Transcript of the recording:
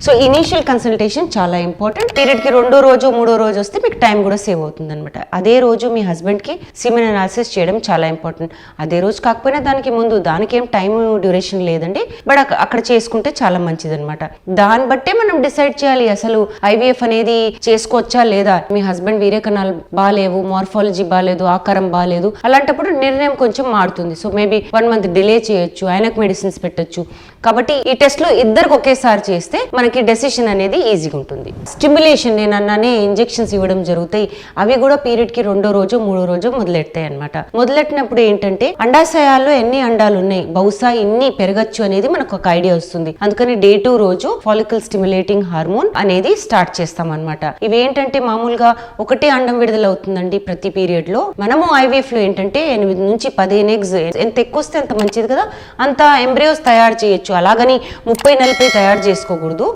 So initial consultation చాలా important. Period కి 2వ రోజు 3వ రోజు వస్తే మీకు టైం కూడా సేవ్ అవుతుంది అనమాట. అదే రోజు మీ హస్బెండ్ కి సిమెన్ అనాలిసిస్ చేయడం చాలా ఇంపార్టెంట్. అదే రోజు కాకపోయినా దానికి ముందు, దానికి ఏం టైం డ్యూరేషన్ లేదండి, బట్ అక్కడ చేసుకుంటే చాలా మంచిది అనమాట. దాన్ని బట్టే మనం డిసైడ్ చేయాలి అసలు ఐవీఎఫ్ అనేది చేసుకోవచ్చా లేదా. మీ హస్బెండ్ వీర్యకణాలు బాగాలేవు, మార్ఫాలజీ బాగాలేదు, ఆకారం బాగాలేదు, అలాంటప్పుడు నిర్ణయం కొంచెం మారుతుంది. సో మేబీ 1 month డిలే చేయొచ్చు, ఆయనకు మెడిసిన్స్ పెట్టొచ్చు. కాబట్టి ఈ టెస్ట్లు ఇద్దరికి ఒకేసారి చేస్తే మనకి డెసిషన్ అనేది ఈజీగా ఉంటుంది. స్టిమ్యులేషన్ నేను అన్నానే, ఇంజెక్షన్స్ ఇవ్వడం జరుగుతాయి. అవి కూడా పీరియడ్ కి 2వ రోజు 3వ రోజు మొదలెడతాయి అనమాట. మొదలెట్టినప్పుడు ఏంటంటే అండాశయాల్లో ఎన్ని అండాలు ఉన్నాయి, బహుశా ఇన్ని పెరగచ్చు అనేది మనకు ఒక ఐడియా వస్తుంది. అందుకని డే 2 రోజు ఫాలికల్ స్టిమ్యులేటింగ్ హార్మోన్ అనేది స్టార్ట్ చేస్తాం అనమాట. ఇవి ఏంటంటే మామూలుగా ఒకటే అండం విడుదల అవుతుందండి ప్రతి పీరియడ్ లో. మనము ఐవీఎఫ్ లో ఏంటంటే 8 నుంచి 15 ఎగ్స్, ఎంత ఎక్కువ వస్తే అంత మంచిది కదా, అంత ఎంబ్రియోస్ తయారు చేయొచ్చు. అలాగని 30-40 తయారు చేసుకోకూడదు.